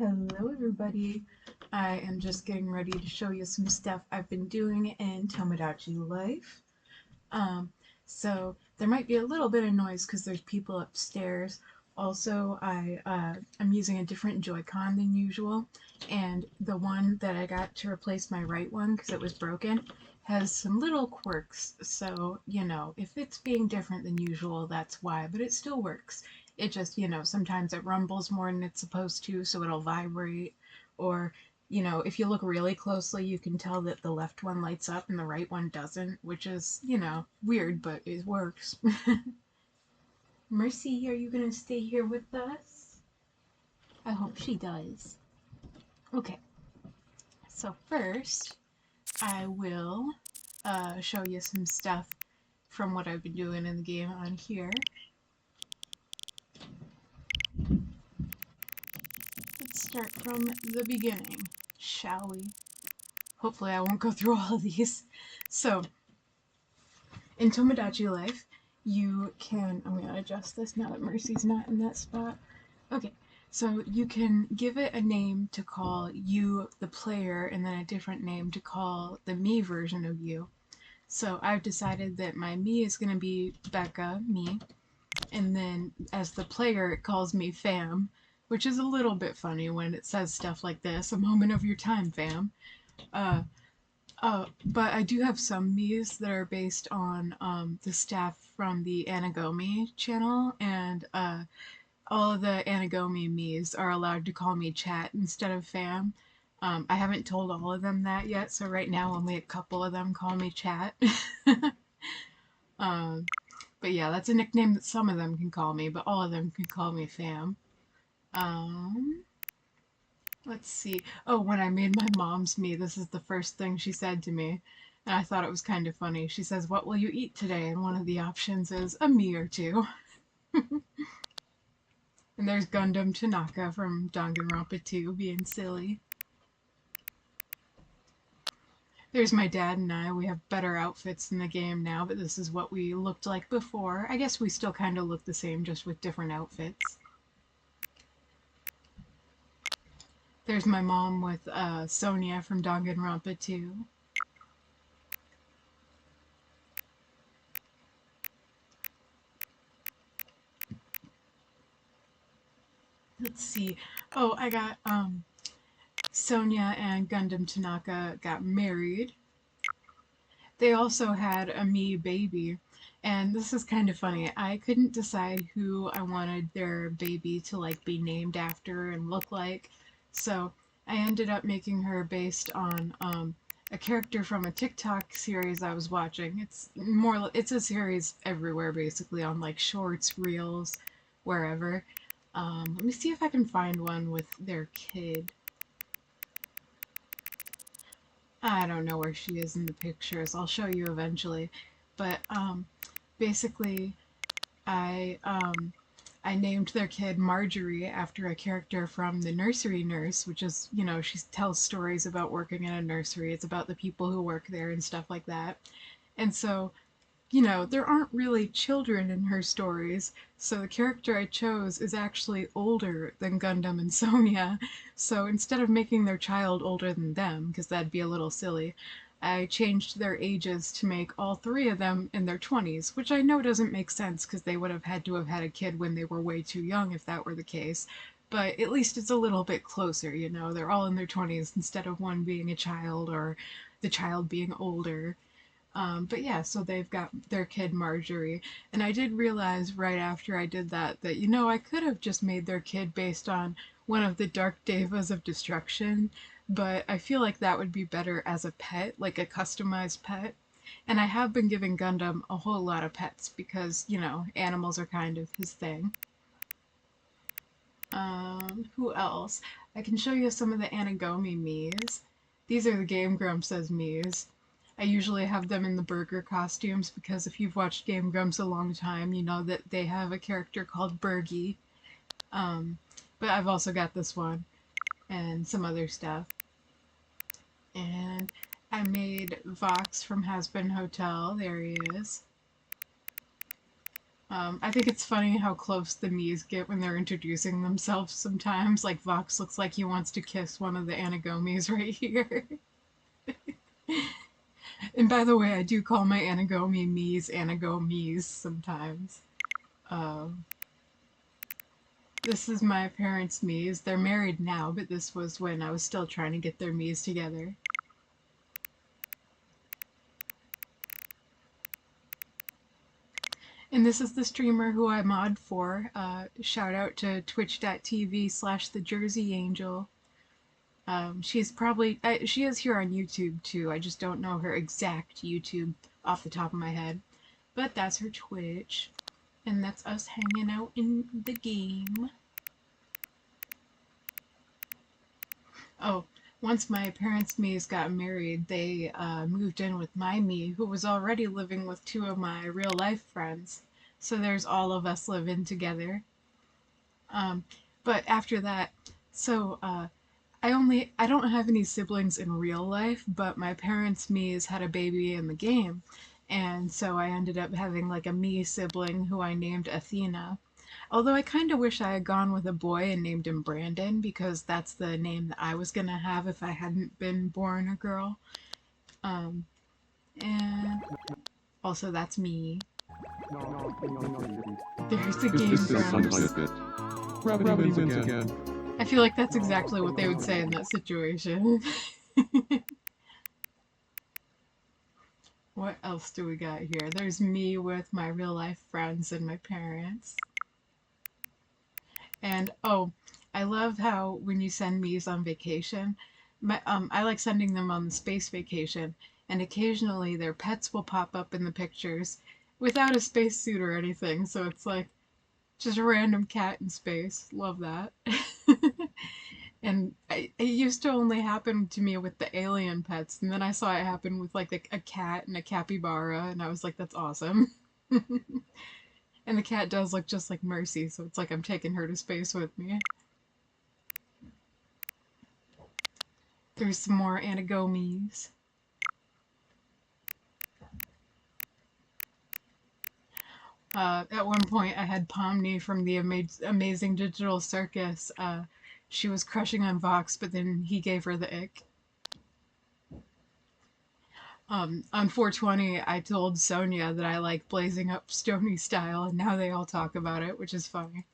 Hello everybody, I am just getting ready to show you some stuff I've been doing in Tomodachi Life. So there might be a little bit of noise because there's people upstairs. Also, I'm using a different Joy-Con than usual, and the one that I got to replace my right one because it was broken has some little quirks, so, if it's being different than usual, that's why, but it still works. It just, sometimes it rumbles more than it's supposed to, so it'll vibrate, or, if you look really closely, you can tell that the left one lights up and the right one doesn't, which is, weird, but it works. Mercy, are you gonna stay here with us? I hope she does. Okay, so first, I will show you some stuff from what I've been doing in the game on here. Let's start from the beginning, shall we? Hopefully I won't go through all of these. So, in Tomodachi Life, you can... I'm going to adjust this now that Mercy's not in that spot. Okay, so you can give it a name to call you, the player, and then a different name to call the me version of you. So I've decided that my me is going to be Becca, me, and then as the player it calls me fam, which is a little bit funny when it says stuff like this, a moment of your time, fam. But I do have some miis that are based on the staff from the Anigomi channel, and all of the Anigomi miis are allowed to call me chat instead of fam. I haven't told all of them that yet, so right now only a couple of them call me chat. But yeah, that's a nickname that some of them can call me, but all of them can call me fam. Let's see. Oh, when I made my mom's me, this is the first thing she said to me. And I thought it was kind of funny. She says, "What will you eat today?" And one of the options is a me or two. And there's Gundam Tanaka from Danganronpa 2 being silly. There's my dad and I. We have better outfits in the game now, but this is what we looked like before. I guess we still kind of look the same, just with different outfits. There's my mom with Sonia from Danganronpa 2. Let's see. Oh, I got Sonia and Gundam Tanaka got married. They also had a me baby, and this is kind of funny. I couldn't decide who I wanted their baby to like be named after and look like, so I ended up making her based on a character from a TikTok series I was watching. It's a series everywhere basically, on like shorts, reels, wherever. Let me see if I can find one with their kid. I don't know where she is in the pictures. I'll show you eventually. But basically, I I named their kid Marjorie after a character from The Nursery Nurse, which is, she tells stories about working in a nursery. It's about the people who work there and stuff like that. And so, there aren't really children in her stories, so the character I chose is actually older than Gundam and Sonia. So instead of making their child older than them, because that'd be a little silly, I changed their ages to make all three of them in their 20s, which I know doesn't make sense because they would have had to have had a kid when they were way too young if that were the case. But at least it's a little bit closer, they're all in their 20s instead of one being a child or the child being older. But yeah, so they've got their kid Marjorie. And I did realize right after I did that, I could have just made their kid based on one of the Dark Devas of Destruction, but I feel like that would be better as a pet, like a customized pet. And I have been giving Gundam a whole lot of pets because, animals are kind of his thing. Who else? I can show you some of the Anigomi miis. These are the Game Grumps as miis. I usually have them in the burger costumes because if you've watched Game Grumps a long time, you know that they have a character called Bergie. But I've also got this one and some other stuff. And I made Vox from Has Been Hotel. There he is. I think it's funny how close the Miis get when they're introducing themselves sometimes. Like Vox looks like he wants to kiss one of the Anigomis right here. And by the way, I do call my Anigomi Miis Anigomis sometimes. Um, this is my parents' Miis. They're married now, but this was when I was still trying to get their Miis together. And this is the streamer who I mod for. Shout out to twitch.tv/the Jersey Angel. She's probably, she is here on YouTube too. I just don't know her exact YouTube off the top of my head. But that's her Twitch. And that's us hanging out in the game. Oh, once my parents' Miis got married, they moved in with my Mii, who was already living with two of my real life friends. So there's all of us living together. Um, but after that, so I don't have any siblings in real life, but my parents' Mii's had a baby in the game. And so I ended up having like a Mii sibling who I named Athena. Although I kind of wish I had gone with a boy and named him Brandon because that's the name that I was gonna have if I hadn't been born a girl. Um, and also that's me. There's the Game This is Grumps. Unedited. Gravity wins again. I feel like that's exactly what they would say in that situation. What else do we got here? There's me with my real life friends and my parents. And oh, I love how when you send me's on vacation, I like sending them on space vacation, and occasionally their pets will pop up in the pictures without a spacesuit or anything. So it's like just a random cat in space. Love that. And it used to only happen to me with the alien pets, and then I saw it happen with like a cat and a capybara, and I was like, that's awesome. And the cat does look just like Mercy, so it's like I'm taking her to space with me. There's some more Anigomis. At one point, I had Pomni from the Amazing Digital Circus. She was crushing on Vox, but then he gave her the ick. On 420, I told Sonia that I like blazing up Stony style, and now they all talk about it, which is funny.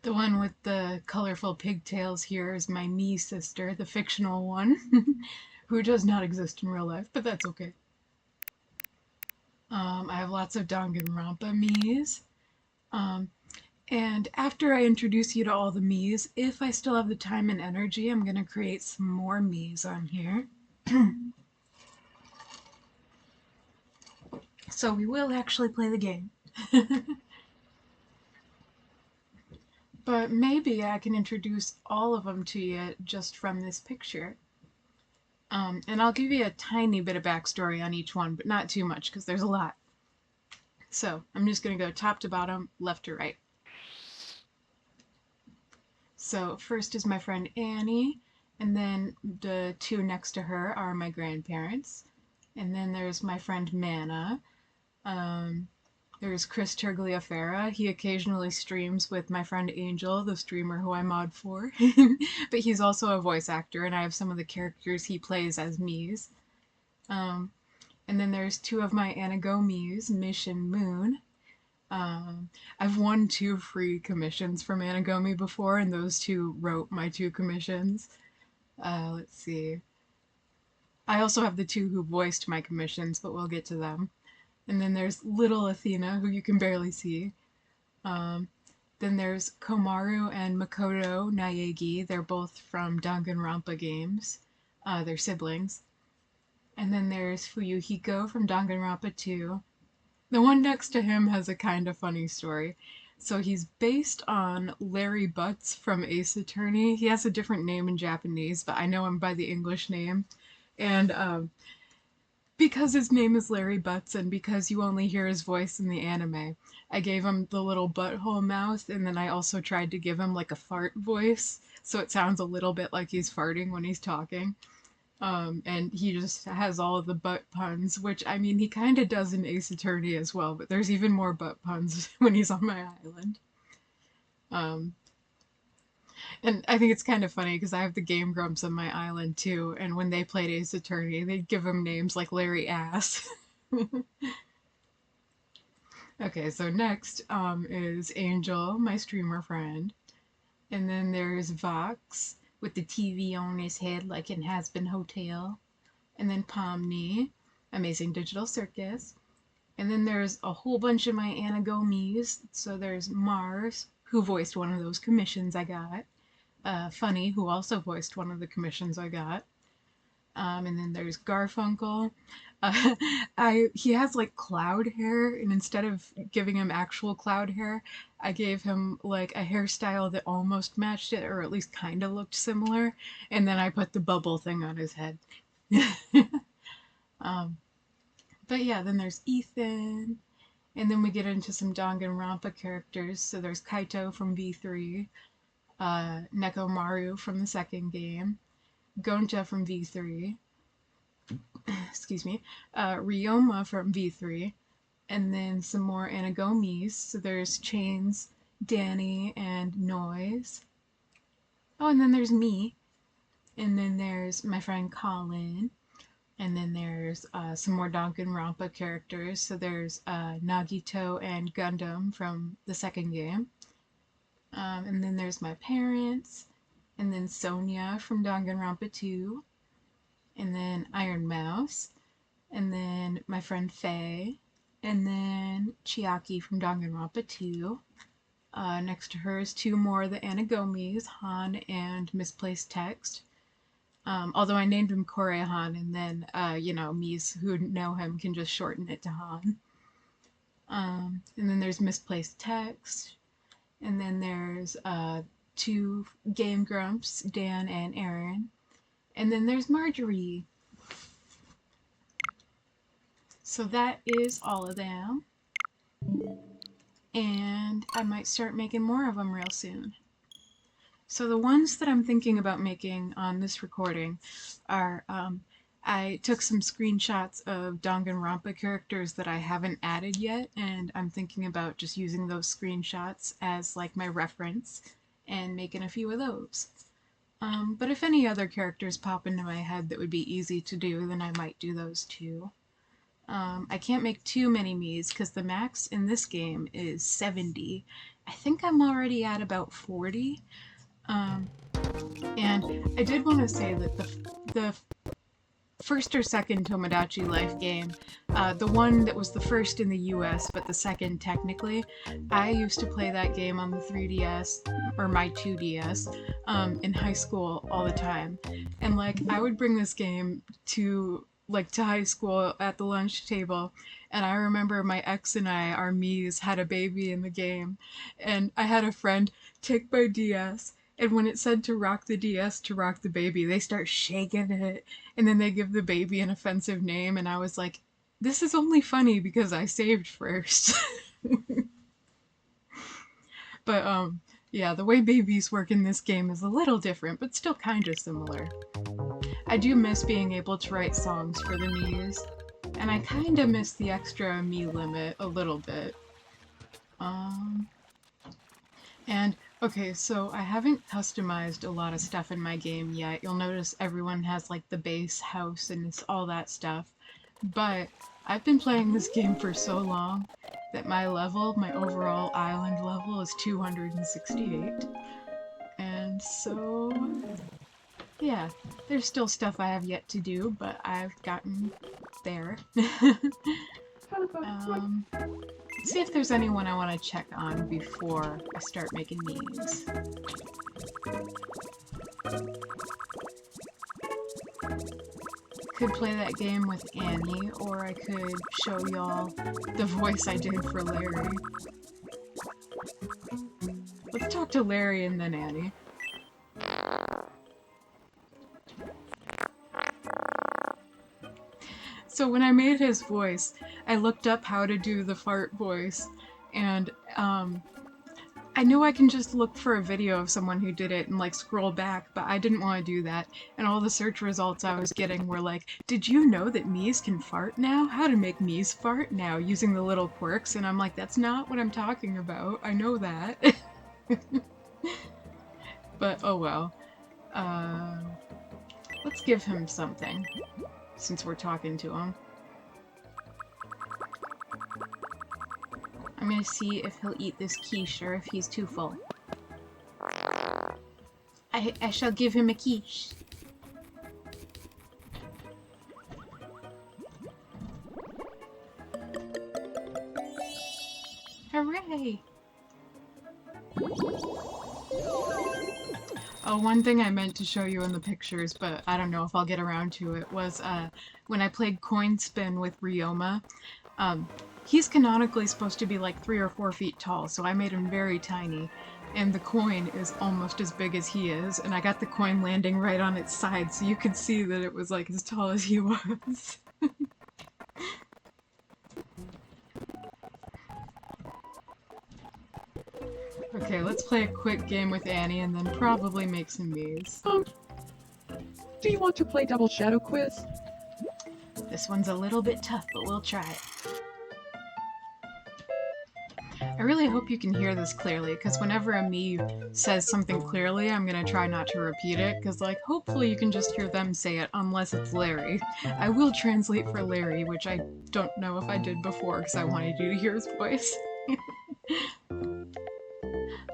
The one with the colorful pigtails here is my Mii sister, the fictional one, who does not exist in real life, but that's okay. I have lots of Danganronpa Miis. And after I introduce you to all the Miis, if I still have the time and energy, I'm going to create some more Miis on here. So we will actually play the game. But maybe I can introduce all of them to you just from this picture. And I'll give you a tiny bit of backstory on each one, but not too much because there's a lot. So I'm just going to go top to bottom, left to right. So first is my friend Annie, and then the two next to her are my grandparents. And then there's my friend Mana. There's Chris Tergliafera. He occasionally streams with my friend Angel, the streamer who I mod for. But he's also a voice actor, and I have some of the characters he plays as Miis. And then there's two of my Anigomis, Mish and Moon. I've won 2 free commissions from Anigomi before, and those two wrote my 2 commissions. Let's see. I also have the 2 who voiced my commissions, but we'll get to them. And then there's little Athena, who you can barely see. Then there's Komaru and Makoto Naegi. They're both from Danganronpa games. They're siblings. And then there's Fuyuhiko from Danganronpa 2. The one next to him has a kind of funny story. So he's based on Larry Butts from Ace Attorney. He has a different name in Japanese, but I know him by the English name. And Because his name is Larry Butts and because you only hear his voice in the anime, I gave him the little butthole mouth, and then I also tried to give him like a fart voice, so it sounds a little bit like he's farting when he's talking. And he just has all of the butt puns, which I mean, he kind of does in Ace Attorney as well, but there's even more butt puns when he's on my island. Um, and I think it's kind of funny because I have the Game Grumps on my island too, and when they played Ace Attorney, they'd give him names like Larry Ass. Okay, so next is Angel, my streamer friend. And then there's Vox with the TV on his head like in Has Been Hotel. And then Pomni, Amazing Digital Circus. And then there's a whole bunch of my Anigomis. So there's Mars, who voiced one of those commissions I got. Funny, who also voiced one of the commissions I got. And then there's Garfunkel. Uh, he has like cloud hair, and instead of giving him actual cloud hair, I gave him like a hairstyle that almost matched it, or at least kind of looked similar. And then I put the bubble thing on his head. um, but yeah, then there's Ethan, and then we get into some Danganronpa characters. So there's Kaito from V3, Nekomaru from the second game, Gonta from V3, excuse me, Ryoma from V3, and then some more Anigomis. So there's Chains, Danny, and Noise. Oh, and then there's me, and then there's my friend Colin, and then there's some more Danganronpa characters. So there's Nagito and Gundam from the second game. And then there's my parents, and then Sonia from Danganronpa 2, and then Iron Mouse, and then my friend Faye, and then Chiaki from Danganronpa 2. Next to her is two more of the Anigomis, Han and Misplaced Text. Although I named him Korehan, and then, miis who know him can just shorten it to Han. And then there's Misplaced Text, and then there's two Game Grumps, Dan and Aaron. And then there's Marjorie. So that is all of them. And I might start making more of them real soon. So the ones that I'm thinking about making on this recording are, I took some screenshots of Danganronpa characters that I haven't added yet, and I'm thinking about just using those screenshots as like my reference and making a few of those. But if any other characters pop into my head that would be easy to do, then I might do those too. I can't make too many miis because the max in this game is 70. I think I'm already at about 40. And I did want to say that the first or second Tomodachi Life game, the one that was the first in the US, but the second technically, I used to play that game on the 3DS, or my 2DS, in high school all the time. And like, I would bring this game to high school at the lunch table, and I remember my ex and I, our miis, had a baby in the game, and I had a friend take my DS, and when it said to rock the DS to rock the baby, they start shaking it, and then they give the baby an offensive name, and I was like, this is only funny because I saved first. But yeah, the way babies work in this game is a little different, but still kind of similar. I do miss being able to write songs for the miis, and I kind of miss the extra mi limit a little bit. And okay, so I haven't customized a lot of stuff in my game yet. You'll notice everyone has like the base house and it's all that stuff. But I've been playing this game for so long that my overall island level is 268. And so, yeah, there's still stuff I have yet to do, but I've gotten there. Let's see if there's anyone I want to check on before I start making miis. Could play that game with Annie, or I could show y'all the voice I did for Larry. Let's talk to Larry and then Annie. So when I made his voice, I looked up how to do the fart voice, and I knew I can just look for a video of someone who did it and like scroll back, but I didn't want to do that. And all the search results I was getting were like, did you know that miis can fart now? How to make miis fart now using the little quirks? And I'm like, that's not what I'm talking about. I know that. But oh well. Let's give him something, since we're talking to him. I'm gonna see if he'll eat this quiche or if he's too full. I shall give him a quiche. Hooray! Oh, one thing I meant to show you in the pictures, but I don't know if I'll get around to it, was when I played Coin Spin with Ryoma. He's canonically supposed to be like 3 or 4 feet tall, so I made him very tiny. And the coin is almost as big as he is, and I got the coin landing right on its side, so you could see that it was like as tall as he was. Okay, let's play a quick game with Annie and then probably make some miis. Do you want to play double shadow quiz? This one's a little bit tough, but we'll try it. I really hope you can hear this clearly, because whenever a Mii says something clearly, I'm gonna try not to repeat it, because, like, hopefully you can just hear them say it, unless it's Larry. I will translate for Larry, which I don't know if I did before, because I wanted you to hear his voice.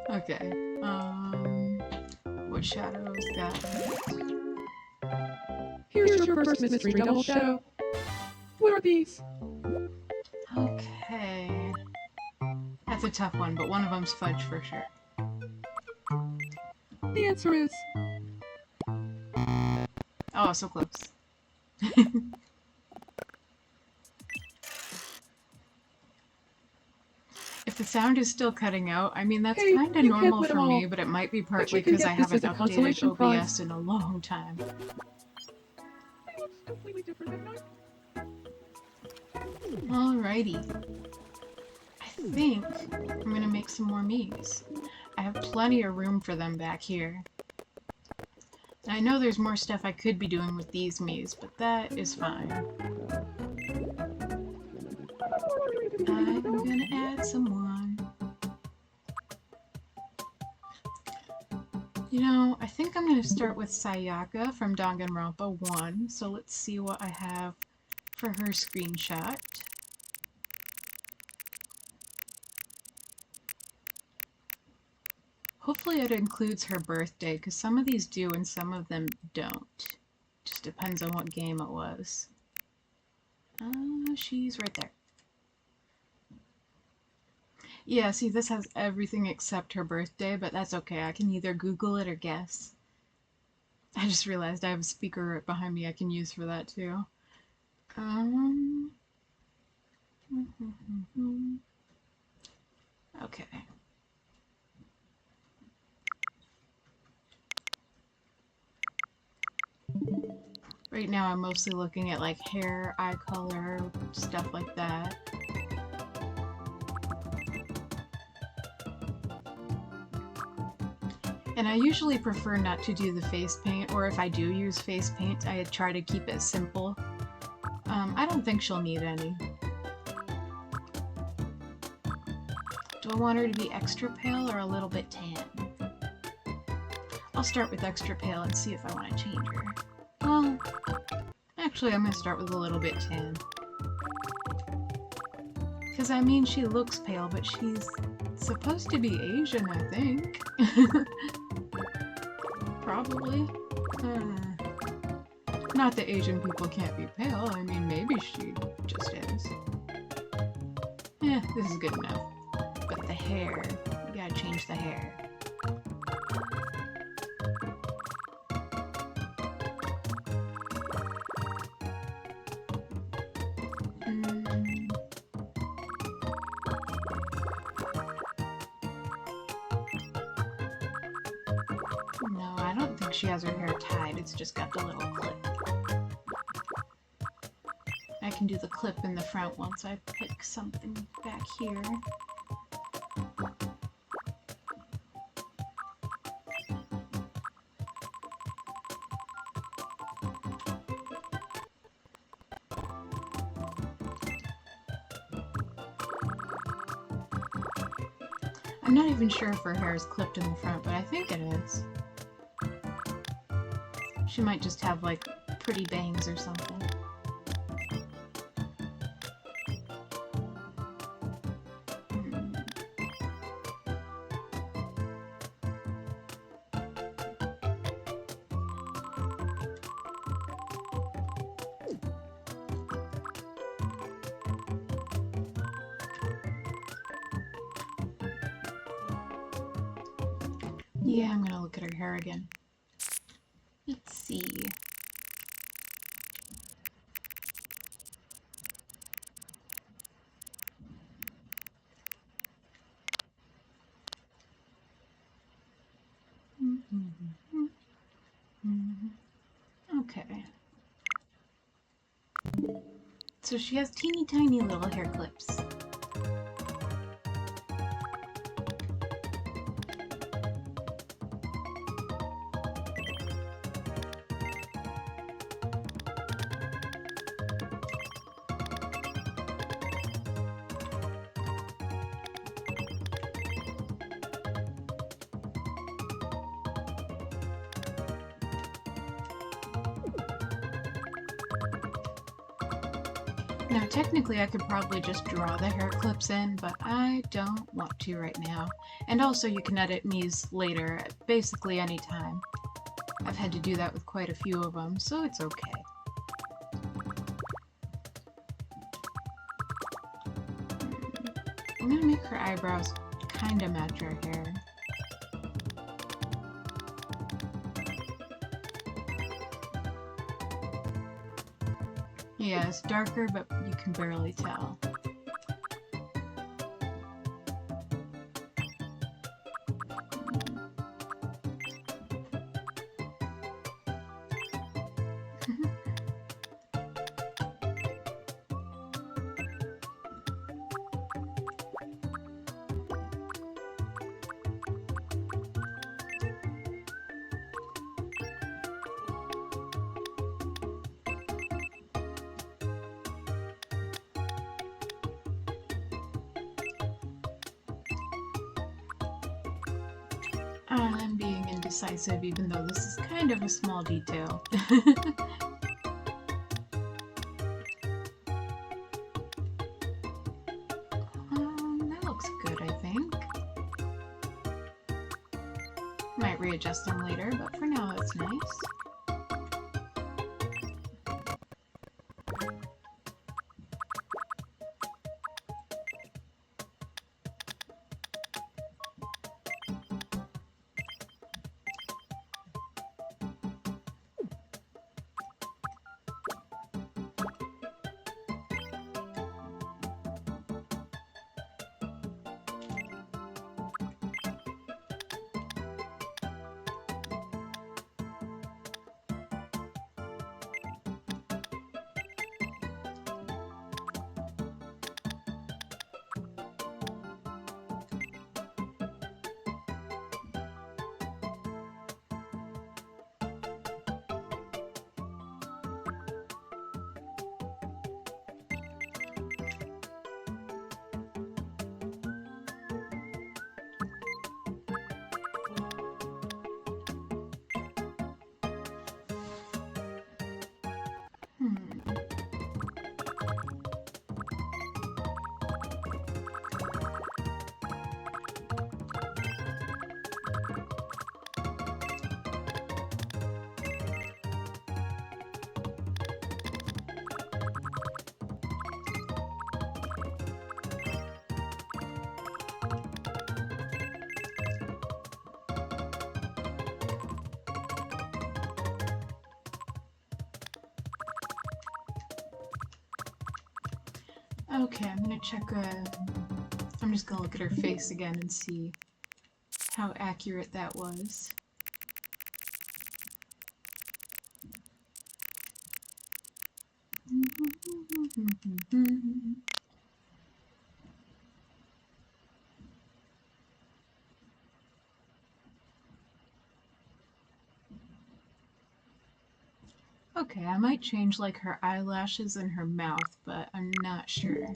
Okay, what shadows got? Here's your first mystery double shadow. What are these? Okay. That's a tough one, but one of them's fudge for sure. The answer is... Oh, so close. If the sound is still cutting out, I mean, that's Hey, kind of you can't normal win 'em for me, all. but it might be But partly you can because I get this haven't as a updated consolation OBS prize. in a long time. Completely different than mine. Alrighty. I think I'm gonna make some more miis. I have plenty of room for them back here. I know there's more stuff I could be doing with these miis, but that is fine. I'm gonna add someone. You know, I think I'm gonna start with Sayaka from Danganronpa 1, so let's see what I have for her screenshot. Hopefully it includes her birthday, because some of these do and some of them don't. Just depends on what game it was. She's right there. Yeah, see, this has everything except her birthday, but that's okay. I can either Google it or guess. I just realized I have a speaker right behind me I can use for that too. Okay. Right now I'm mostly looking at like hair, eye color, stuff like that. And I usually prefer not to do the face paint, or if I do use face paint, I try to keep it simple. I don't think she'll need any. Do I want her to be extra pale or a little bit tan? I'll start with extra pale and see if I want to change her. Well, actually I'm going to start with a little bit tan. Because I mean, she looks pale, but she's supposed to be Asian, I think. Probably. Not that Asian people can't be pale, I mean, maybe she just is. This is good enough. But the hair, you gotta change the hair. No, I don't think she has her hair tied, it's just got the little clip. I can do the clip in the front once I pick something back here. I'm not even sure if her hair is clipped in the front, but I think it is. She might just have, like, pretty bangs or something. Yeah, I'm gonna look at her hair again. Let's see. Okay. So she has teeny tiny little hair clips. Now technically I could probably just draw the hair clips in, but I don't want to right now. And also you can edit miis later at basically any time. I've had to do that with quite a few of them, so it's okay. I'm gonna make her eyebrows kinda match her hair. Yeah, it's darker, but you can barely tell. I'm being indecisive, even though this is kind of a small detail. That looks good, I think. Might readjust them later, but for now it's nice. Okay, I'm gonna check, I'm just gonna look at her face again and see how accurate that was. Okay, I might change like her eyelashes and her mouth, but I'm not sure.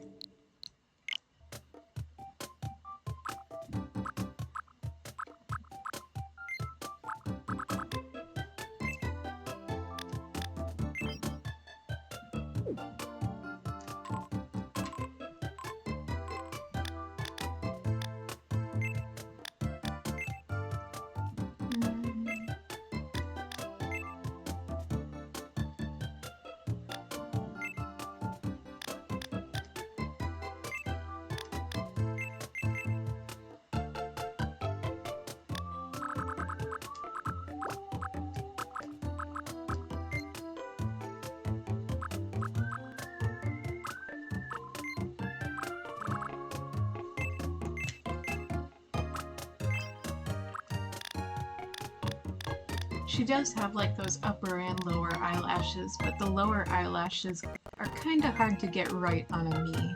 She does have like those upper and lower eyelashes, but the lower eyelashes are kind of hard to get right on a me.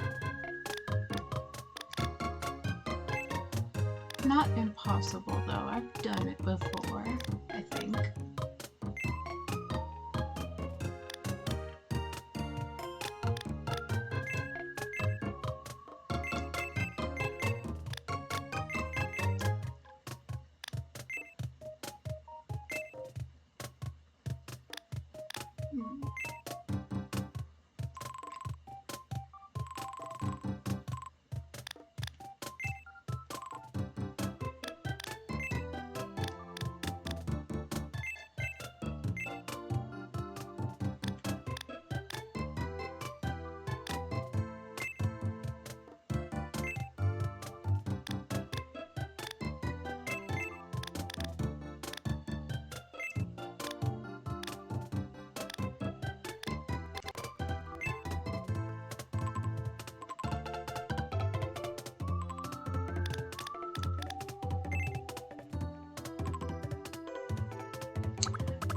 Not impossible though, I've done it before, I think.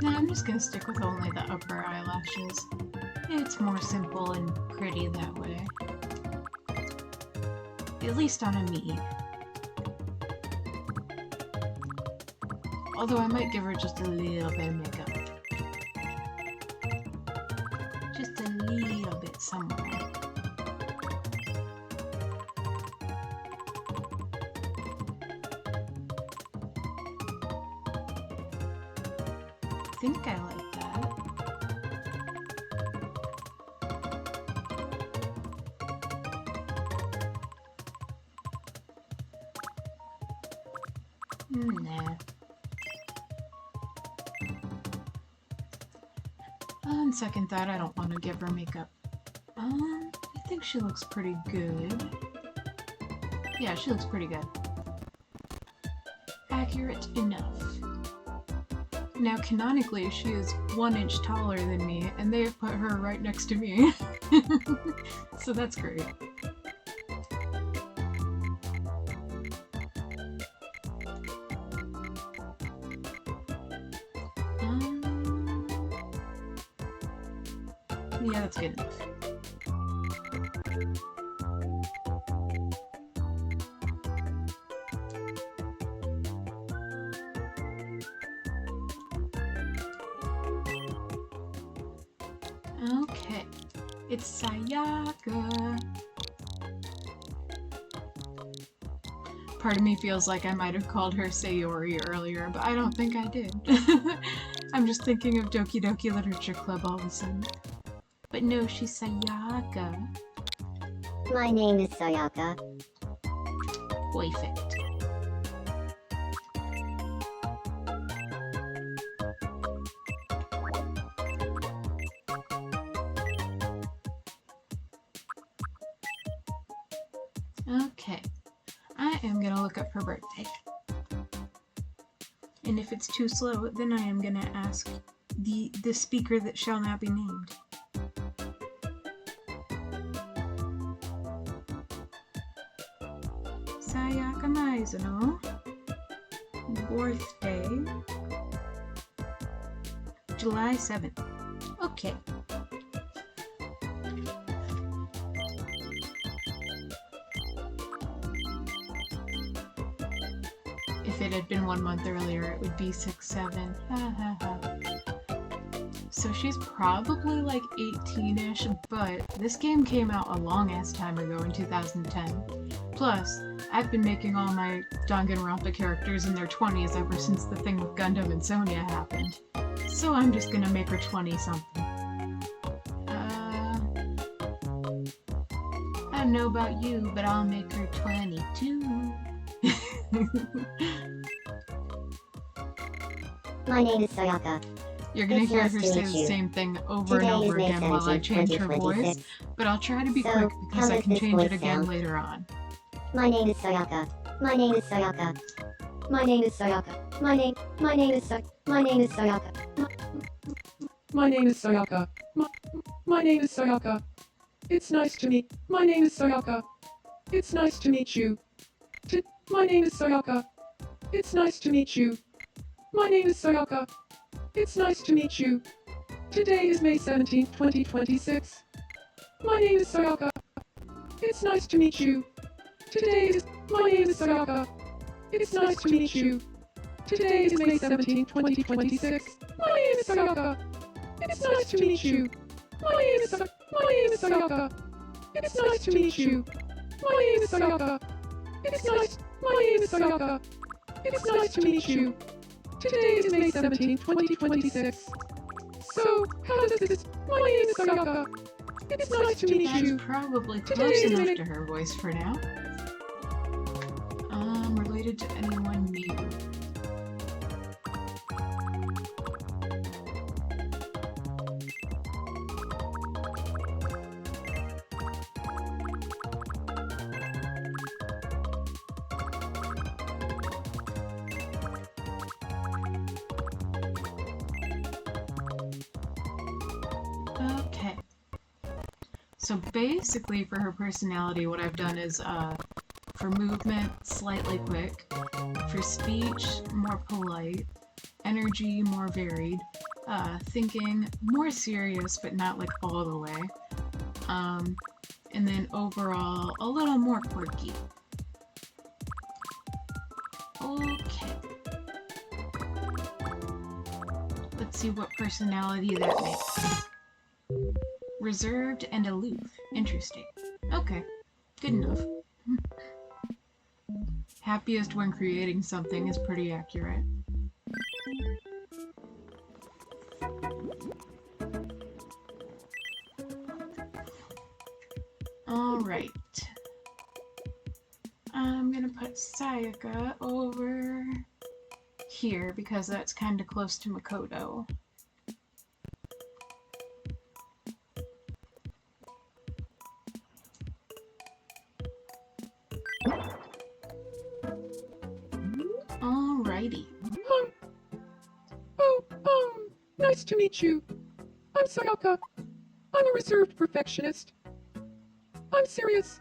No, I'm just gonna stick with only the upper eyelashes. It's more simple and pretty that way. At least on a me. Although I might give her just a little bit of makeup. Just a little bit somewhere. I think I like that. Nah. On second thought, I don't want to give her makeup. I think she looks pretty good. Yeah, she looks pretty good. Accurate enough. Now, canonically, she is 1 inch taller than me, and they have put her right next to me. So that's great. Yeah, that's good enough. Okay, it's Sayaka. Part of me feels like I might have called her Sayori earlier, but I don't think I did. I'm just thinking of Doki Doki Literature Club all of a sudden. But no, she's Sayaka. My name is Sayaka. Perfect. Okay, I am gonna look up her birthday. And if it's too slow, then I am gonna ask the speaker that shall not be named. Sayaka Maizono. Birthday. July 7th. Okay. it had been 1 month earlier, it would be 6-7. Ha ha ha. So she's probably like 18-ish, but this game came out a long-ass time ago in 2010. Plus, I've been making all my Danganronpa characters in their 20s ever since the thing with Gundam and Sonya happened. So I'm just gonna make her 20-something. I don't know about you, but I'll make her 22. My name is Sayaka. You're gonna It's hear nice her to say meet the you. same thing over Today and is over May again while I 17th, change her voice, 2026. but I'll try to be So, quick because how I does can this change it voice again sound? later on. My name is Sayaka. My name is Sayaka. My name is Sayaka. My name is Sayaka. My name is Sayaka. My name is Sayaka. It's nice to meet. My name is Sayaka. It's nice to meet you. My name is Sayaka. It's nice to meet you. My name is Sayaka. It's nice to meet you. Today is May 17th, 2026. My name is Sayaka. It's nice to meet you. Today is. My name is Sayaka. It's nice to meet you. Today is May 17th, 2026. My name is Sayaka. It's nice to meet you. My name is Sayaka. It's nice to meet you. My name is Sayaka. It's nice. My name is Sayaka. It's nice to meet you. Today is May 17th, 2026. So, how does this? My name is Sayaka. It's nice to meet That's you. probably Today close is enough May- to her voice for now. Related to anyone new? Okay. So basically for her personality, what I've done is, for movement, slightly quick. For speech, more polite. Energy, more varied. Thinking, more serious, but not like all the way. And then overall, a little more quirky. Okay. Let's see what personality that makes. Reserved and aloof. Interesting. Okay. Good enough. Happiest when creating something is pretty accurate. Alright. I'm gonna put Sayaka over here because that's kind of close to Makoto. Alrighty. Nice to meet you. I'm Sayaka. I'm a reserved perfectionist. I'm serious.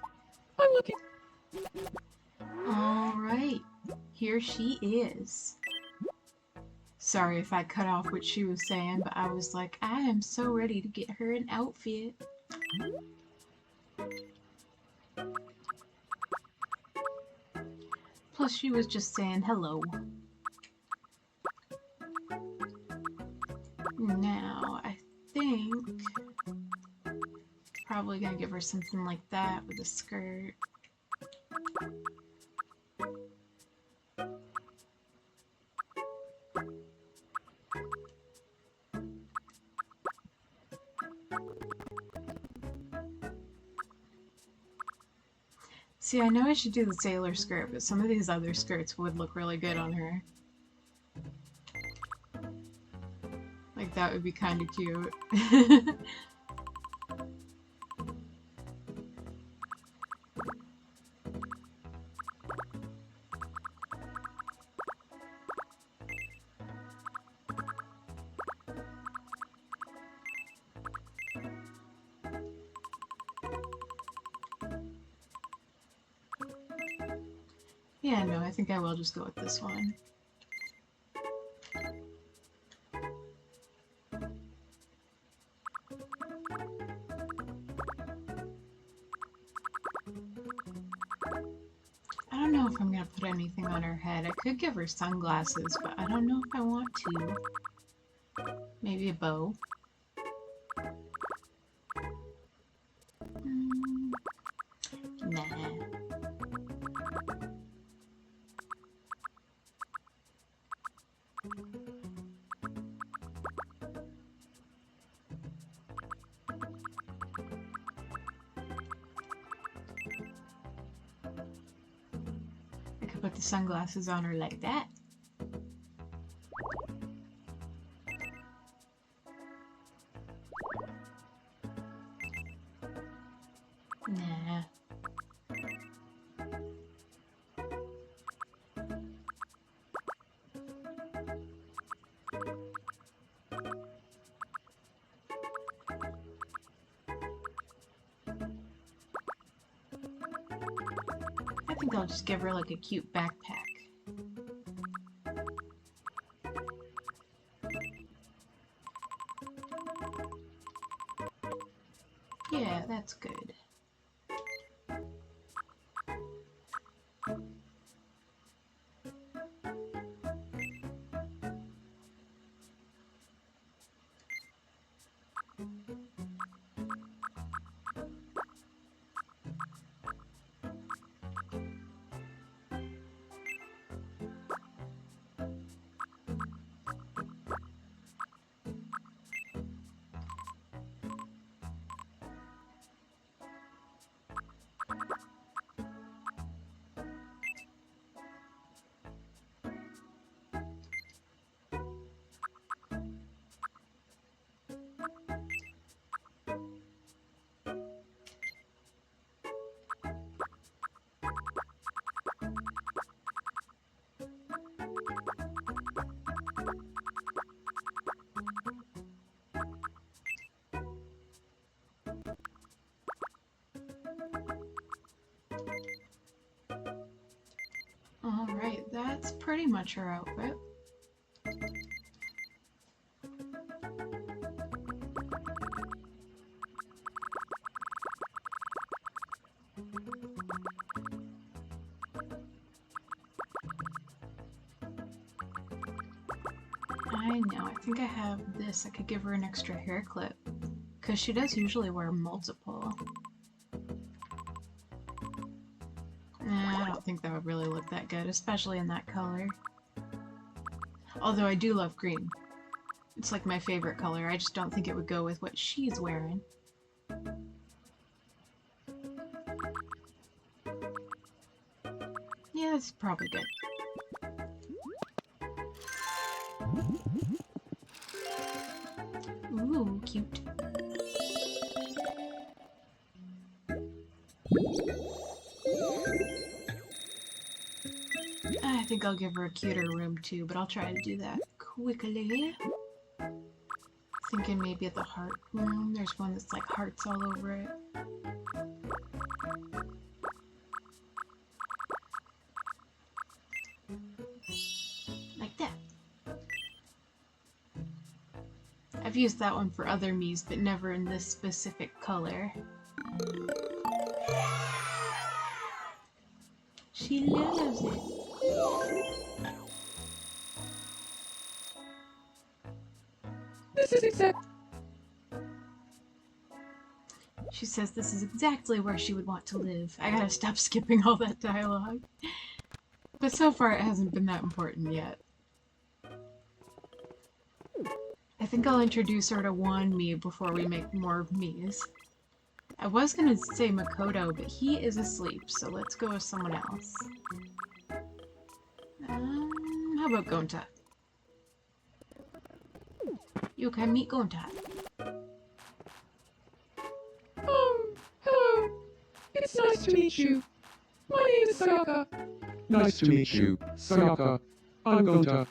I'm looking. Alright. Here she is. Sorry if I cut off what she was saying, but I was like, I am so ready to get her an outfit. Plus she was just saying hello. Now, I think probably gonna give her something like that with a skirt. See, I know I should do the sailor skirt, but some of these other skirts would look really good on her. Like, that would be kind of cute. Yeah, no, I think I will just go with this one. I don't know if if I'm gonna put anything on her head. I could give her sunglasses, but I don't know if I want to. Maybe a bow. Nah. I could put the sunglasses on her like that. Nah. I think I'll just give her like a cute backpack. Yeah, that's good. Alright, that's pretty much her outfit. I know, I think I have this. I could give her an extra hair clip. Because she does usually wear multiple. I don't think that would really look that good, especially in that color. Although I do love green. It's like my favorite color. I just don't think it would go with what she's wearing. Yeah, that's probably good. Ooh, cute. I think I'll give her a cuter room too, but I'll try to do that quickly. Thinking maybe at the heart room. There's one that's like hearts all over it. Like that. I've used that one for other miis, but never in this specific color. She loves it. This is exact. She says this is exactly where she would want to live. I gotta stop skipping all that dialogue. But so far it hasn't been that important yet. I think I'll introduce her to one mii before we make more miis. I was gonna say Makoto, but he is asleep, so let's go with someone else. How about Gonta? You can meet Gonta. Hello. It's nice to meet you. My name is Sayaka. Nice to meet you, Sayaka. I'm Gonta.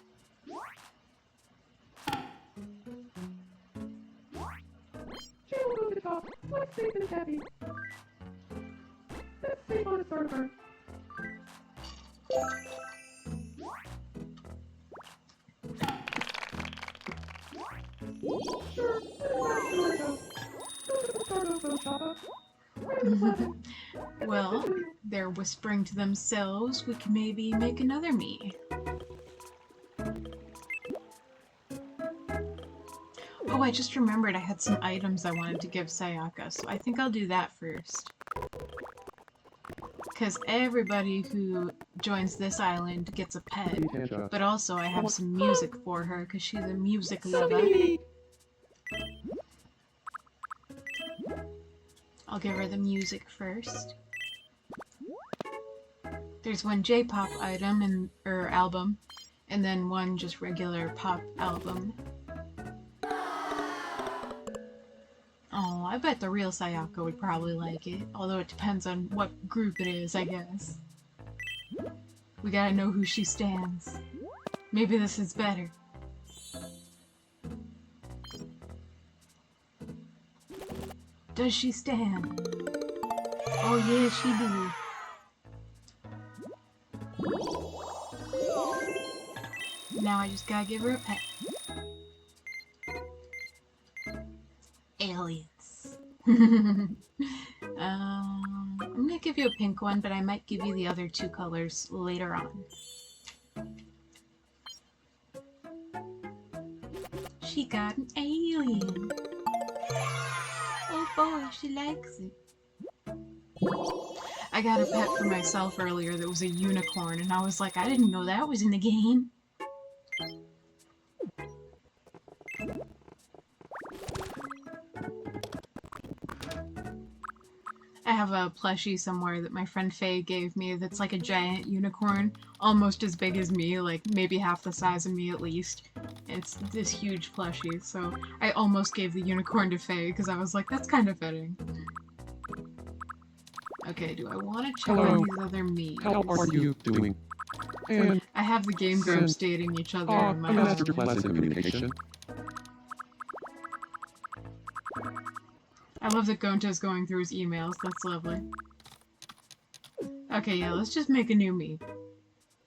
Chill over the top. Let's safe and happy. Let's save on a server. Sure, Well, they're whispering to themselves, we can maybe make another me. Oh, I just remembered I had some items I wanted to give Sayaka, so I think I'll do that first. Because everybody who joins this island gets a pet, but also I have some music for her because she's a music lover. I'll give her the music first. There's one J-pop item or album, and then one just regular pop album. Oh, I bet the real Sayaka would probably like it, although it depends on what group it is, I guess. We gotta know who she stands. Maybe this is better. Does she stand? Oh yeah, she do. Now I just gotta give her a pet. Aliens. I'm gonna give you a pink one, but I might give you the other two colors later on. She got an alien. Oh boy, she likes it. I got a pet for myself earlier that was a unicorn, and I was like, I didn't know that was in the game. I have a plushie somewhere that my friend Faye gave me that's like a giant unicorn, almost as big as me, like maybe half the size of me at least. It's this huge plushie, so I almost gave the unicorn to Faye because I was like, that's kind of fitting. Okay, do I want to check on these other me's? How are you doing? And I have the Game Grumps dating each other in my a master home. class in communication. I love that Gonta's going through his emails. That's lovely. Okay, yeah, let's just make a new me.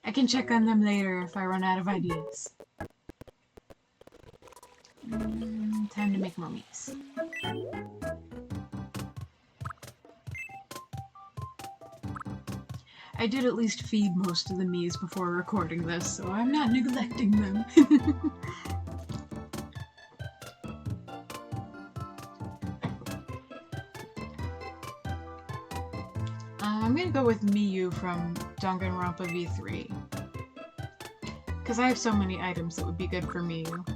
I can check on them later if I run out of ideas. Time to make more me's. I did at least feed most of the me's before recording this, so I'm not neglecting them. I'm gonna go with Miyu from Danganronpa V3. Because I have so many items that would be good for Miyu.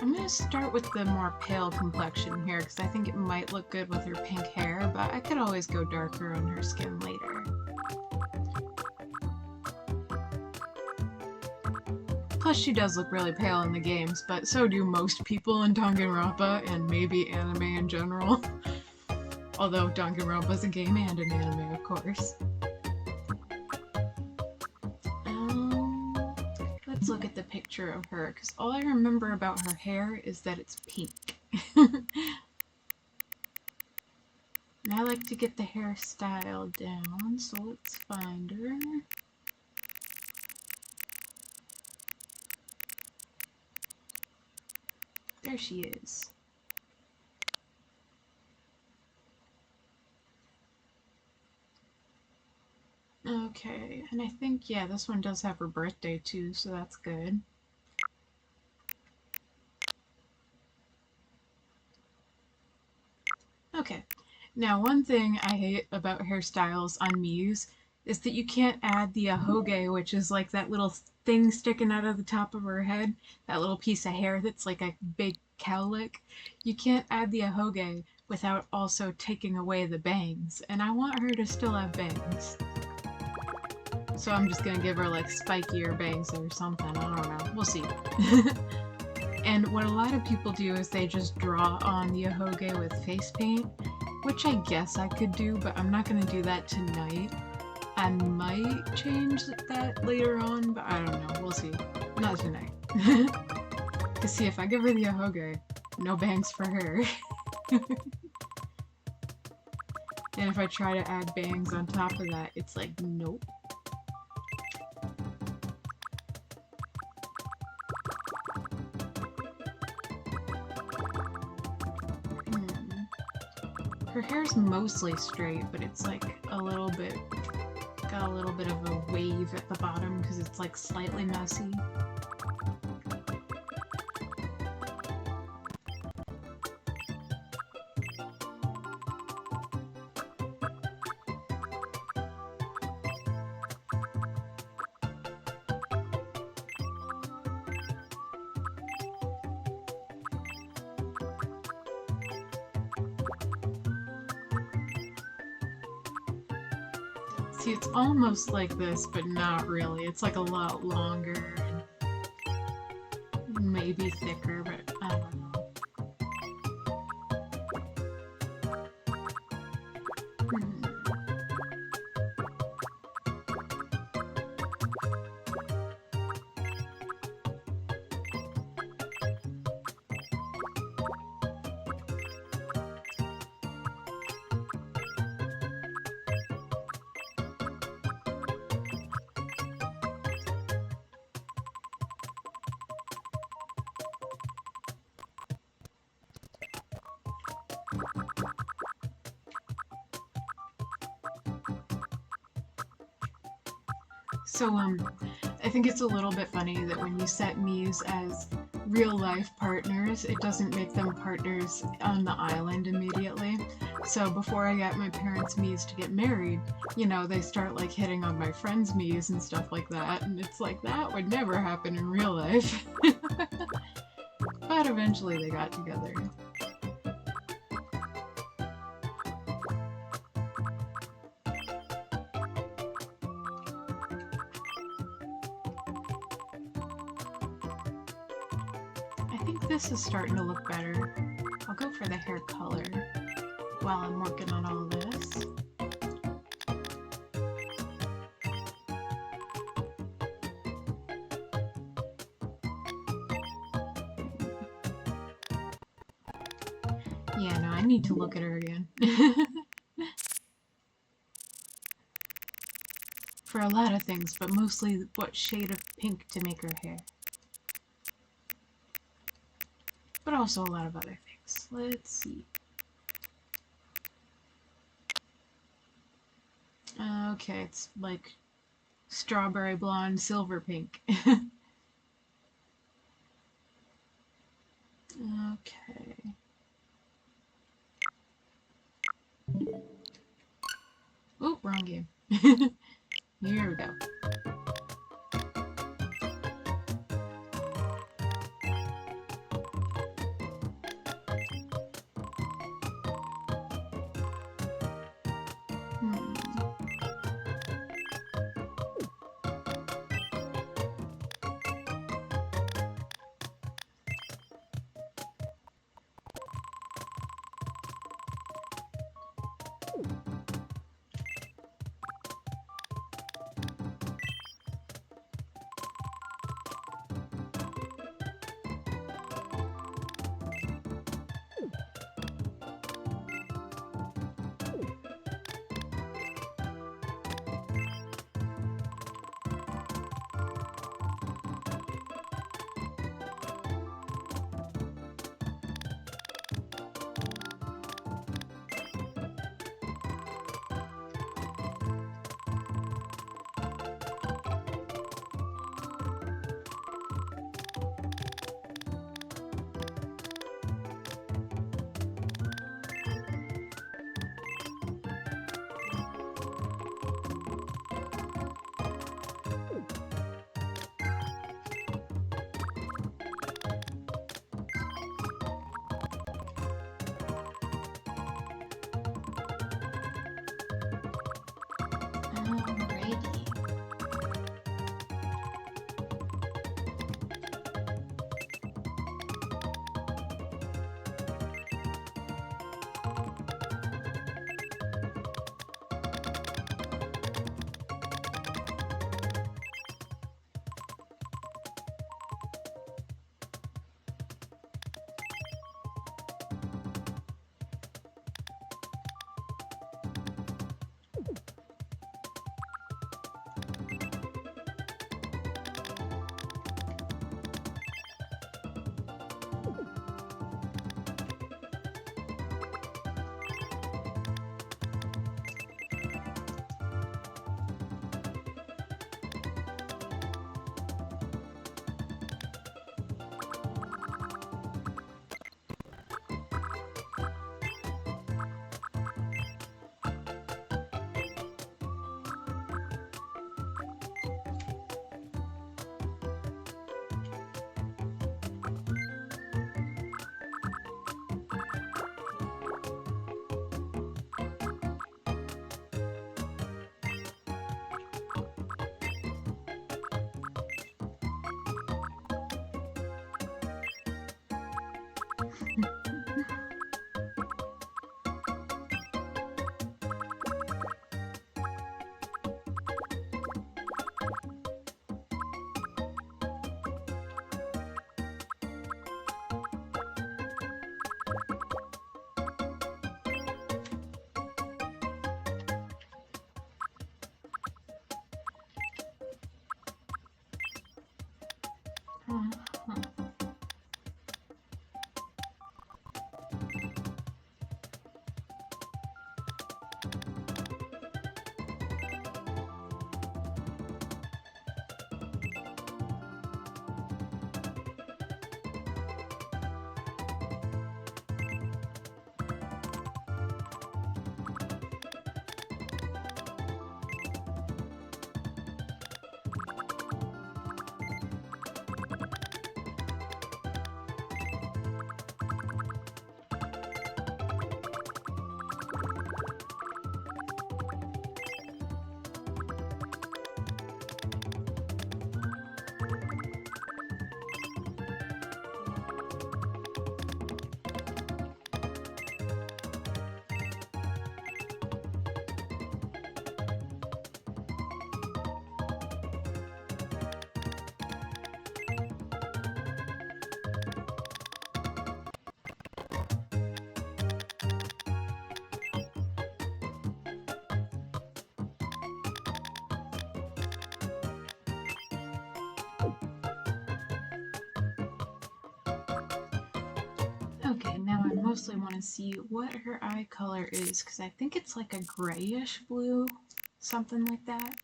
I'm gonna start with the more pale complexion here, because I think it might look good with her pink hair, but I could always go darker on her skin later. Plus, she does look really pale in the games, but so do most people in Danganronpa, and maybe anime in general. Although Danganronpa's a game and an anime, of course. Let's look at the picture of her, because all I remember about her hair is that it's pink. And I like to get the hairstyle down, so let's find her. There she is. Okay, and I think, yeah, this one does have her birthday too, so that's good. Okay, now one thing I hate about hairstyles on miis is that you can't add the ahoge, which is like that little thing sticking out of the top of her head, that little piece of hair that's like a big cowlick. You can't add the ahoge without also taking away the bangs, and I want her to still have bangs. So I'm just gonna give her like spikier bangs or something, I don't know, we'll see. And what a lot of people do is they just draw on the ahoge with face paint, which I guess I could do, but I'm not gonna do that tonight. I might change that later on, but I don't know, we'll see. Not tonight. Cause see, if I give her the ahoge, no bangs for her. And if I try to add bangs on top of that, it's like, nope. Her hair's mostly straight, but it's like got a little bit of a wave at the bottom because it's like slightly messy. See, it's almost like this, but not really. It's like a lot longer and maybe thicker, but I don't know. So, I think it's a little bit funny that when you set miis as real-life partners, it doesn't make them partners on the island immediately. So before I got my parents' miis to get married, you know, they start like hitting on my friends' miis and stuff like that, and it's like, that would never happen in real life. But eventually they got together. I think this is starting to look better. I'll go for the hair color while I'm working on all this. Yeah, no, I need to look at her again. For a lot of things, but mostly what shade of pink to make her hair. But also a lot of other things. Let's see. Okay, it's like strawberry blonde, silver pink. Okay. Oh, wrong game. Here we go. Okay, now I mostly want to see what her eye color is, because I think it's like a grayish blue, something like that.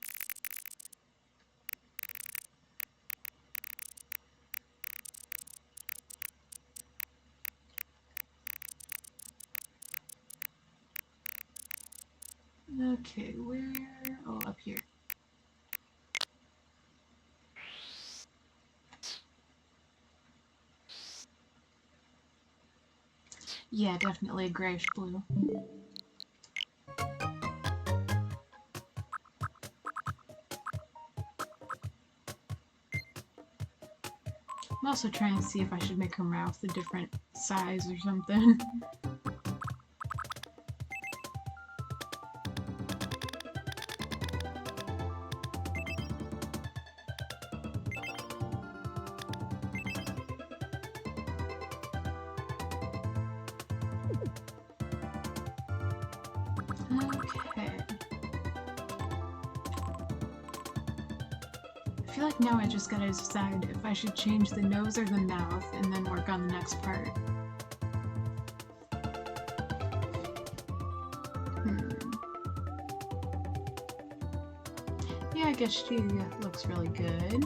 Okay, where? Oh, up here. Yeah, definitely a grayish blue. I'm also trying to see if I should make her mouth a different size or something. Okay. I feel like now I just gotta decide if I should change the nose or the mouth and then work on the next part. Yeah, I guess she looks really good.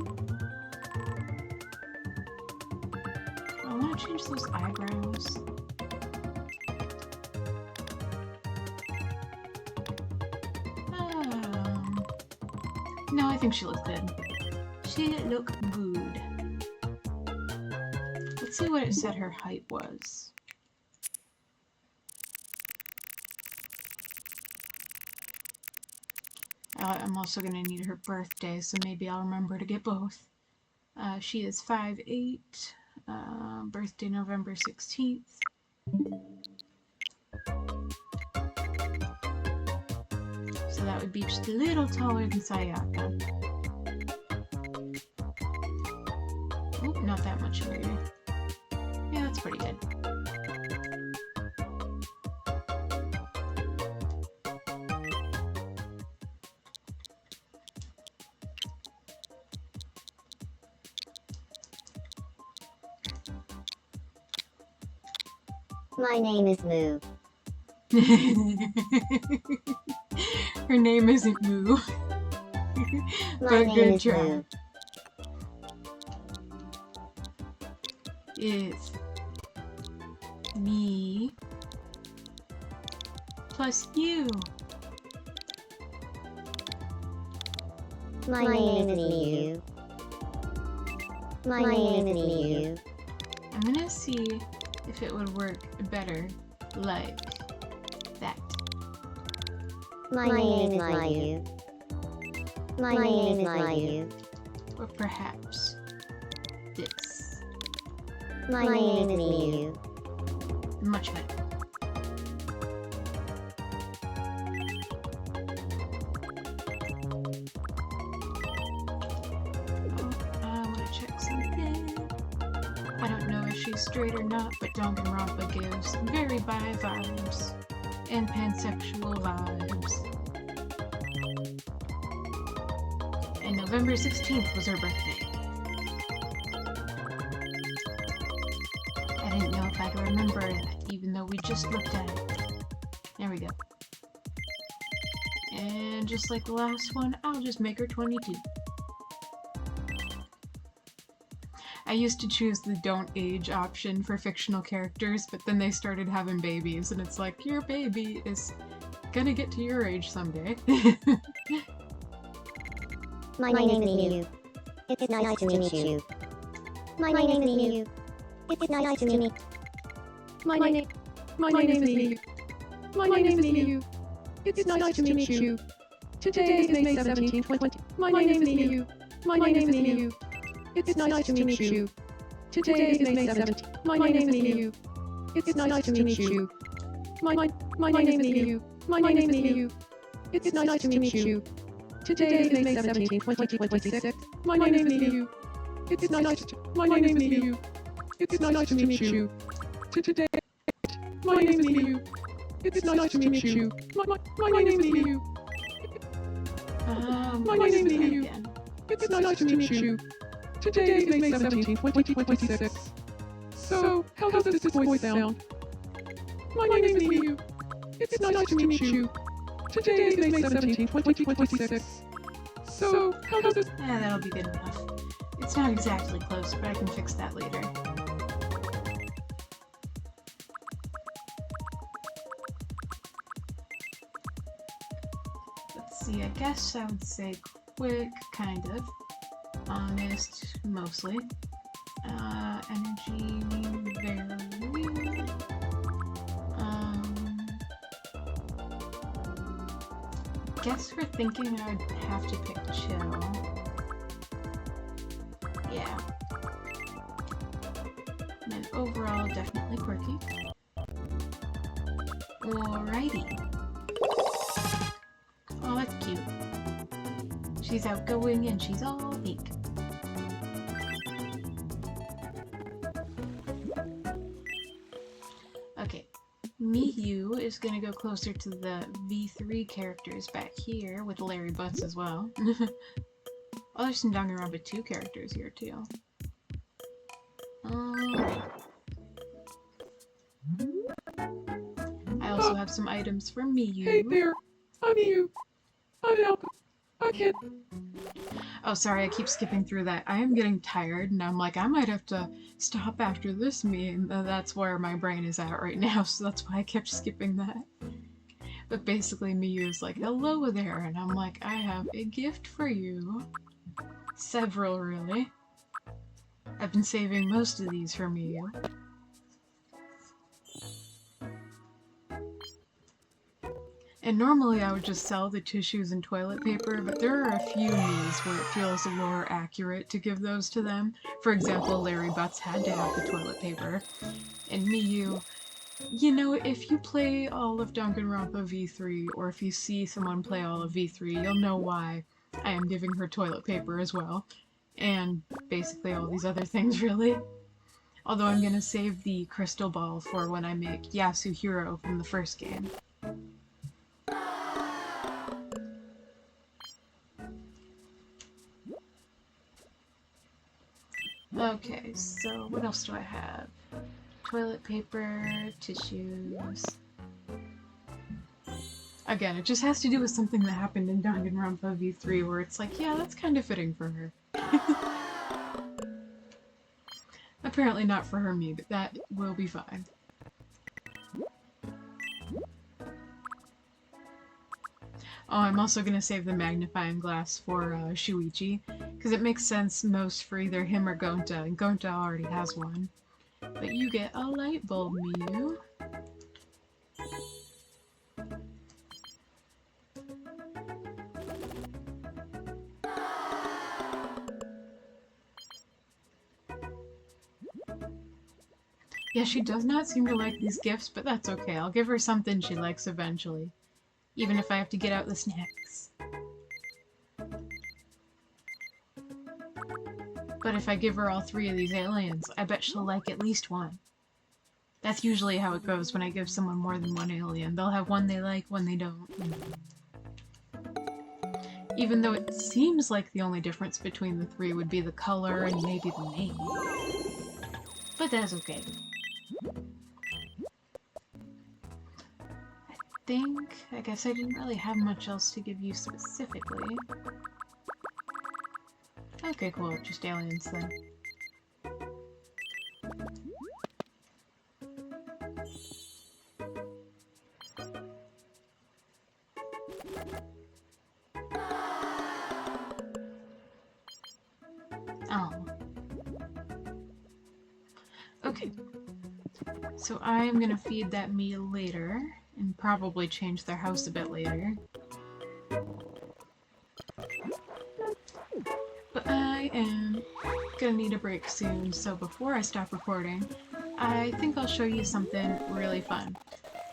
I want to change those eyebrows. No, I think she looks good. She look good. Let's see what it said her height was. I'm also going to need her birthday, so maybe I'll remember to get both. She is 5'8", birthday November 16th. So that would be just a little taller than Sayaka. Oh, not that much maybe. Yeah, that's pretty good. My name is Moo. Her name isn't Moo. My But name good is try. Moo. It's me plus you. My name is Miu. My name is Miu. I'm gonna see if it would work better like that. My name is Miu. My name is Miu. Or perhaps this. My name is Miu. Much better. I want to check something. I don't know if she's straight or not, but Danganronpa gives very bi vibes and pansexual vibes. And November 16th was her birthday. I didn't know if I'd remember it, even though we just looked at it. There we go. And just like the last one, I'll just make her 22. I used to choose the don't age option for fictional characters, but then they started having babies, and it's like, your baby is gonna get to your age someday. My name is Miu. It's nice to meet you. My name is Miu. It's nice to meet you. My name is Miu. My name is Miu. It's nice to meet you. Today is May 17, 2020. My name is Miu. My name is Miu. It's nice to meet you. Today is May 17. My name is Miu. It's nice to meet you. My name is Miu. My name is Miu. It's nice to meet you. Today is May 17, 2026. My name is Miu. It's nice to My name is Miu. It's nice to meet you. Today. My name is Miu. It's nice to meet you. My name is Miu. My name is Miu. It's nice to meet you. Today is May 17, 2026. So, how does this voice sound? My name is Miu. It's nice to meet you. Today is May 17, 2026. So, how does this... Yeah, that'll be good enough. It's not exactly close, but I can fix that later. Let's see, I guess I would say quick, kind of. Honest, mostly. Energy, very. Guess for thinking I'd have to pick chill. Yeah. And then overall, definitely quirky. Alrighty. Oh, that's cute. She's outgoing and she's all pink. Okay. Miyu is gonna go closer to the V3 characters back here with Larry Butts as well. Oh, there's some Danganronpa 2 characters here too. I also have some items for Miyu. Hey there, I'm Miu. I'm Alka. I can't... Oh, sorry, I keep skipping through that. I am getting tired, and I'm like, I might have to stop after this meeting. That's where my brain is at right now, so that's why I kept skipping that. But basically, Miyu is like, hello there, and I'm like, I have a gift for you. Several, really. I've been saving most of these for Miyu. And normally I would just sell the tissues and toilet paper, but there are a few miis where it feels more accurate to give those to them. For example, Larry Butts had to have the toilet paper. And Miyu, you know, if you play all of Danganronpa V3, or if you see someone play all of V3, you'll know why I am giving her toilet paper as well. And basically all these other things, really. Although I'm gonna save the crystal ball for when I make Yasuhiro from the first game. Okay, so what else do I have? Toilet paper, tissues. Again, it just has to do with something that happened in Danganronpa V3 where it's like, yeah, that's kind of fitting for her. Apparently not for her me, but that will be fine. Oh, I'm also gonna save the magnifying glass for Shuichi, because it makes sense most for either him or Gonta, and Gonta already has one. But you get a light bulb, Miyu. Yeah, she does not seem to like these gifts, but that's okay. I'll give her something she likes eventually. Even if I have to get out the snacks. But if I give her all three of these aliens, I bet she'll like at least one. That's usually how it goes when I give someone more than one alien. They'll have one they like, one they don't. Even though it seems like the only difference between the three would be the color and maybe the name. But that's okay. I guess I didn't really have much else to give you specifically. Okay, cool, just aliens then. Oh. Okay. So I'm gonna feed that meal later. And probably change their house a bit later. But I am gonna need a break soon, so before I stop recording, I think I'll show you something really fun.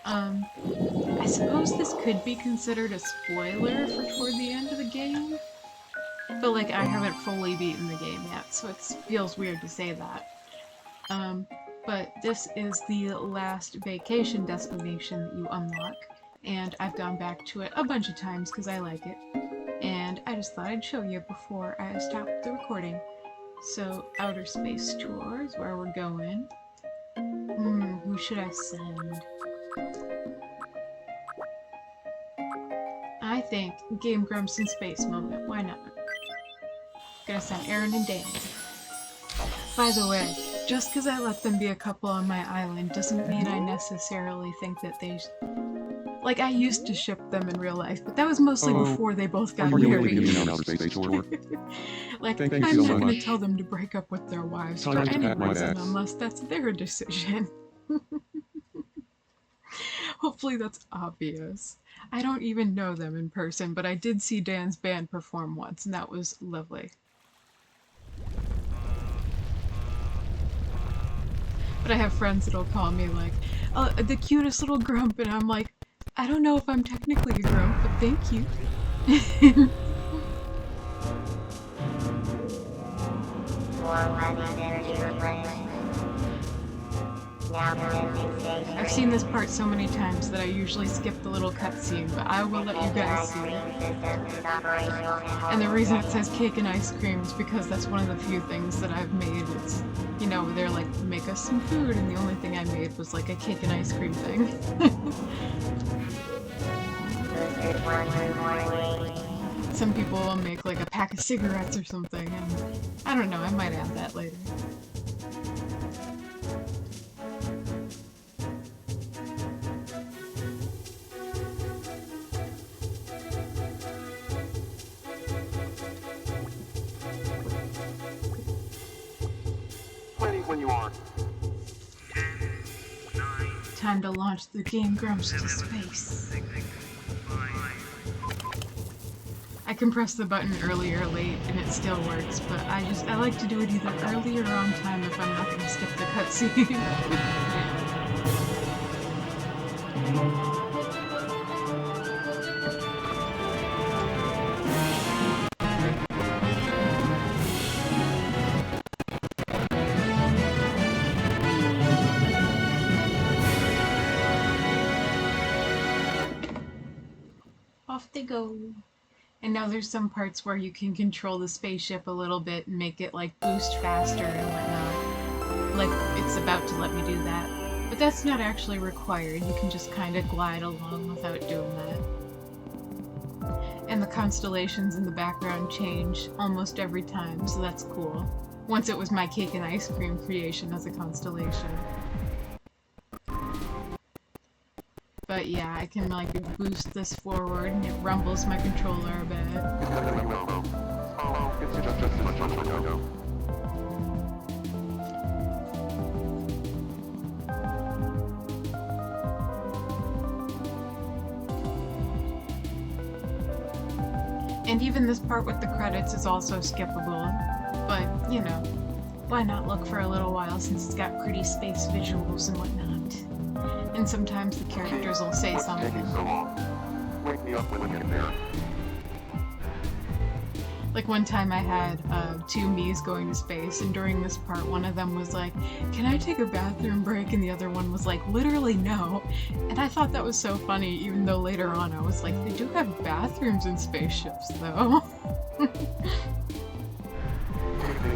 I suppose this could be considered a spoiler for toward the end of the game, but like I haven't fully beaten the game yet, so it feels weird to say that. But this is the last vacation destination that you unlock, and I've gone back to it a bunch of times because I like it, and I just thought I'd show you before I stop the recording. So, Outer Space Tour is where we're going. Who should I send? I think Game Grumps in Space Moment. Why not? Gonna send Aaron and Dan. By the way, just because I let them be a couple on my island doesn't mean I necessarily think that they... Like, I used to ship them in real life, but that was mostly before they both got Are you really married. giving out space tour? Like, Thank I'm you so not going to much. tell them to break up with their wives Time for to any pack my reason bags. unless that's their decision. Hopefully that's obvious. I don't even know them in person, but I did see Dan's band perform once, and that was lovely. But I have friends that'll call me like, the cutest little grump, and I'm like, I don't know if I'm technically a grump, but thank you. I've seen this part so many times that I usually skip the little cutscene, but I will let you guys see it. And the reason it says cake and ice cream is because that's one of the few things that I've made. It's, you know, they're like, make us some food, and the only thing I made was like a cake and ice cream thing. Some people will make like a pack of cigarettes or something, and I don't know, I might add that later. Ready when you are. Time to launch the Game Grumps to space. I can press the button early or late and it still works, but I like to do it either early or on time if I'm not going to skip the cutscene. Off they go. And now there's some parts where you can control the spaceship a little bit and make it like boost faster and whatnot. Like it's about to let me do that. But that's not actually required, you can just kind of glide along without doing that. And the constellations in the background change almost every time, so that's cool. Once it was my cake and ice cream creation as a constellation. But yeah, I can like boost this forward and it rumbles my controller a bit. It's just as much on my go. And even this part with the credits is also skippable. But, you know, why not look for a little while since it's got pretty space visuals and whatnot. And sometimes the characters will say What's something. taking so long? Wake me up when we get there. Like one time I had two miis going to space, and during this part one of them was like, can I take a bathroom break? And the other one was like, literally no. And I thought that was so funny, even though later on I was like, they do have bathrooms in spaceships though. Anything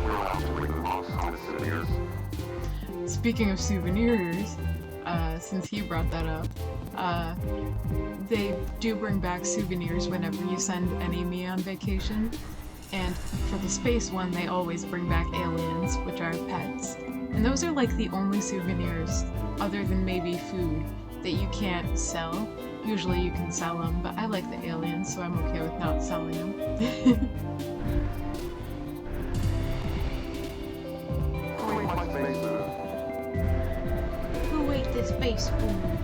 we're allowed to remove all the souvenirs. Speaking of souvenirs, since he brought that up, they do bring back souvenirs whenever you send any mii on vacation. And for the space one, they always bring back aliens, which are pets. And those are like the only souvenirs, other than maybe food, that you can't sell. Usually you can sell them, but I like the aliens, so I'm okay with not selling them. Who ate the space food?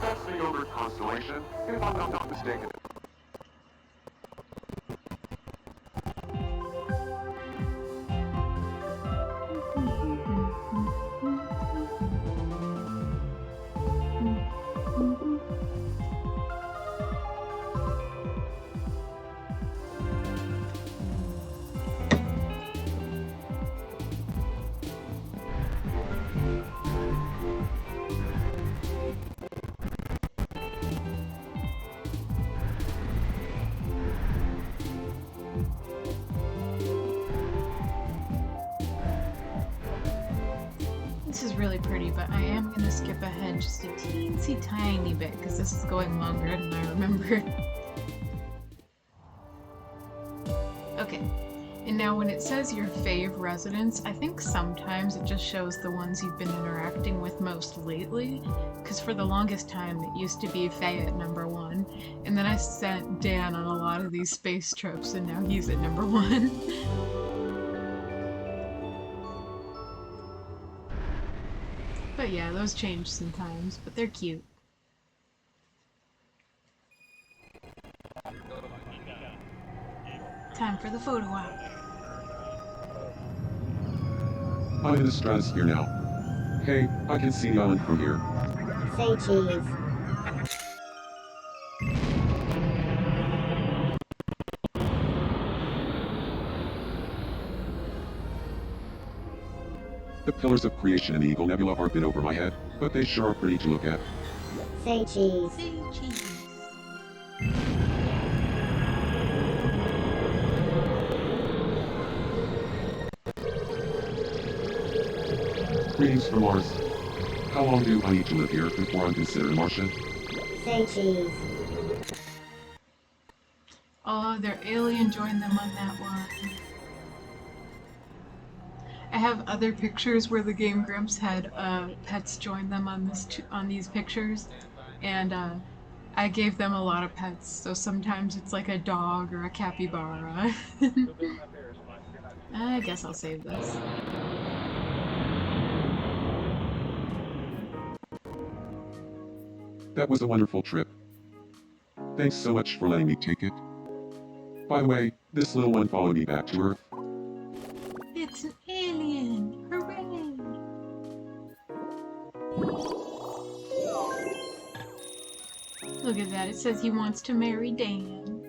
That's the yogurt constellation, if I'm not mistaken. really pretty, but I am going to skip ahead just a teensy tiny bit because this is going longer than I remembered. Okay, and now when it says your fave residents, I think sometimes it just shows the ones you've been interacting with most lately, because for the longest time it used to be Faye at #1, and then I sent Dan on a lot of these space trips, and now he's at #1. But yeah, those change sometimes, but they're cute. Time for the photo op. I'm in the stratosphere now. Hey, I can see the island from here. Say cheese. The pillars of creation in the Eagle Nebula are a bit over my head, but they sure are pretty to look at. Say cheese. Say cheese. Greetings from Mars. How long do I need to live here before I'm considered a Martian? Say cheese. Oh, their alien joined them on that one. I have other pictures where the Game Grumps had pets join them on these pictures, and I gave them a lot of pets. So sometimes it's like a dog or a capybara. I guess I'll save this. That was a wonderful trip. Thanks so much for letting me take it. By the way, this little one followed me back to Earth. It's an alien! Hooray! Look at that, it says he wants to marry Dan.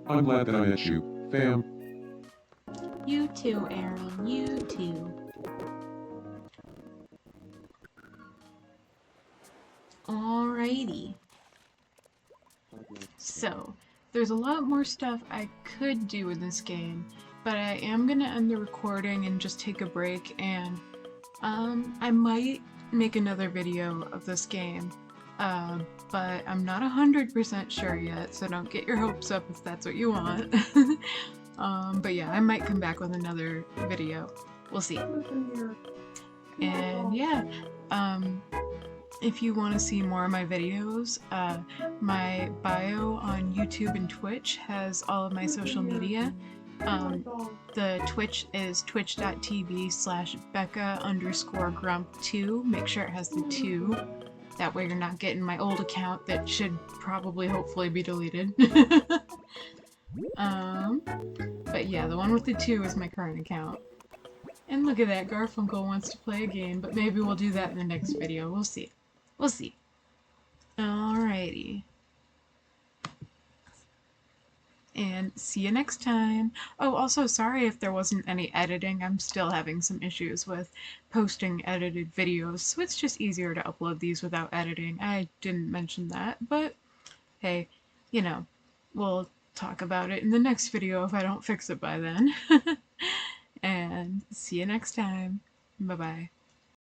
I'm glad that I met you, fam. You too, Aaron, you too. Alrighty. So, there's a lot more stuff I could do in this game, but I am gonna end the recording and just take a break, and I might make another video of this game, but I'm not 100% sure yet, so don't get your hopes up if that's what you want. But yeah, I might come back with another video. We'll see. And yeah, if you want to see more of my videos, my bio on YouTube and Twitch has all of my social media. The Twitch is twitch.tv/Becca_Grump2. Make sure it has the 2. That way you're not getting my old account that should probably hopefully be deleted. But yeah, the one with the 2 is my current account. And look at that, Garfunkel wants to play a game, but maybe we'll do that in the next video. We'll see. We'll see. Alrighty. And see you next time. Oh, also sorry if there wasn't any editing. I'm still having some issues with posting edited videos, so it's just easier to upload these without editing. I didn't mention that, but hey, you know, we'll talk about it in the next video if I don't fix it by then. And see you next time. Bye-bye.